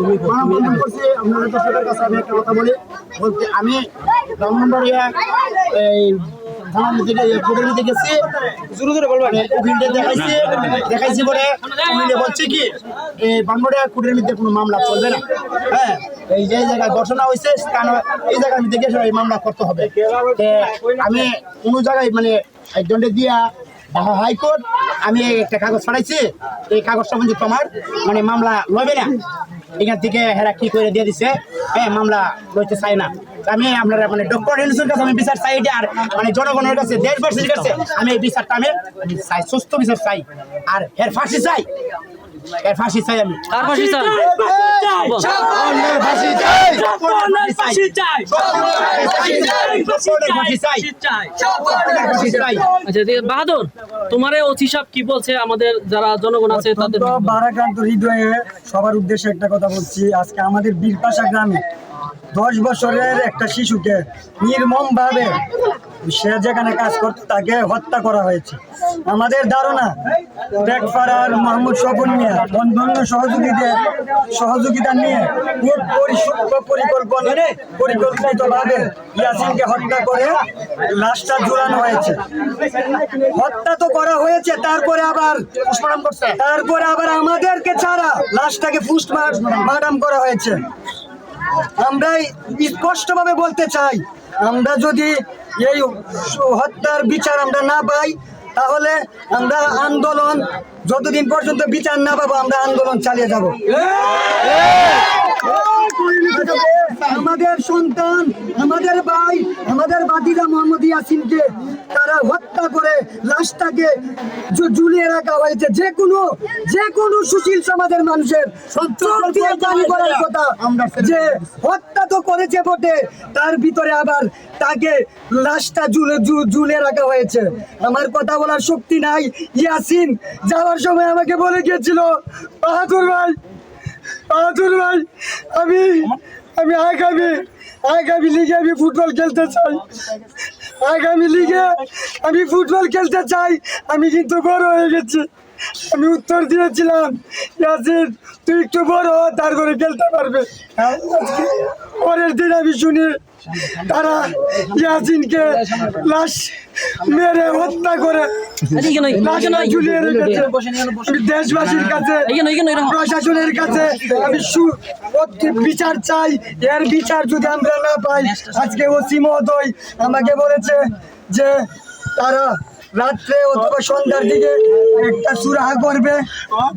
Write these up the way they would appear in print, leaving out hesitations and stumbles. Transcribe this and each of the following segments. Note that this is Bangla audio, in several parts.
মানববন্ধন করছি। আপনাদের দর্শকের কাছে আমি একটা কথা বলি, বলতে আমি ব্রাহ্মণবাড়িয়া এই থানার থেকে কোর্টের মধ্যে গেছি, উকিলদের দেখাইছি বলে উকিলে বলছে কি এই ব্রাহ্মণবাড়িয়া কোর্টের মধ্যে কোনো মামলা চলবে না। হ্যাঁ, এই যে জায়গায় ঘটনা হয়েছে এই জায়গার মধ্যে গিয়ে এই মামলা করতে হবে। আমি কোনো জায়গায় মানে একজনকে দিয়া হাইকোর্ট আমি একটা কাগজ ছড়াইছি, এই কাগজটা কিন্তু তোমার মানে মামলা লবে না, এখান থেকে হেরা কি করে দিয়ে দিছে, হ্যাঁ মামলা লইতে চাই না। আমি আপনারা মানে ডক্টর ইউনূসের কাছে আমি বিচার চাই, আর মানে জনগণের কাছে দেশবাসীর কাছে আমি এই বিচারটা আমি চাই, সুস্থ বিচার চাই, আর এর ফাঁসি চাই, এর ফাঁসি চাই আমি। কার ফাঁসি চাই? আচ্ছা বাহাদুর, তোমার ওসি সাহেব কি বলছে? আমাদের যারা জনগণ আছে তাদের ভারাক্রান্ত হৃদয়ে সবার উদ্দেশ্যে একটা কথা বলছি। আজকে আমাদের বীরপাশা গ্রামে 10 বছরের একটা শিশুকে নির্মমভাবে সে যেখানে কাজ করতো তাকে হত্যা করা হয়েছে। আমাদের ধারণা টেকপাড়ার মোহাম্মদ স্বপন মিয়া অন্যান্য সহযোগিতা নিয়ে পরিকল্পিতভাবে ইয়াসিনকে হত্যা করে লাশটা ঝুলানো হয়েছে। হত্যা তো করা হয়েছে, তারপরে আবার আমাদেরকে ছাড়া লাশটাকে পোস্টমর্টম করা হয়েছে। আমরা স্পষ্টভাবে বলতে চাই, আমরা যদি এই হত্যার বিচার আমরা না পাই, তাহলে আমরা আন্দোলন যতদিন পর্যন্ত বিচার না পাবো আমরা আন্দোলন চালিয়ে যাব। আমাদের সন্তান, আমাদের ভাই, আমাদের বাতিজা মোহাম্মদ ইয়াসিনকে তারা হত্যা করে লাশটাকে ঝুলিয়ে রাখা হয়েছে। যে কোনো সুশীল সমাজের মানুষের দাবি করার কথা, যে হত্যা তো করেছে বটে, তার ভিতরে আবার তাকে লাশটা ঝুলিয়ে রাখা হয়েছে। আমার কথা বলার শক্তি নাই। ইয়াসিন যাওয়ার সময় আমাকে বলে গিয়েছিল, বাহাদুর ভাই আমি আগামী লিগে আমি ফুটবল খেলতে চাই, আমি কিন্তু বড় হয়ে গেছি। আমি উত্তর দিয়েছিলাম, ইয়াসিন তুই একটু বড় হ, তারপরে খেলতে পারবে। পরের দিন আমি শুনি তারা ইয়াসিনকে লাশ মেরে হত্যা করে ঝুলিয়ে রেখেছে। আমি দেশবাসীর কাছে, প্রশাসনের কাছে আমি বিচার চাই। এর বিচার যদি আমরা না পাই, আজকে ওসি মহোদয় আমাকে বলেছে যে তারা রাত্রে অথবা সন্ধ্যার দিকে একটা সুরাহা করবে।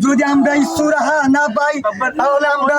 যদি আমরা এই সুরাহা না পাই, তাহলে আমরা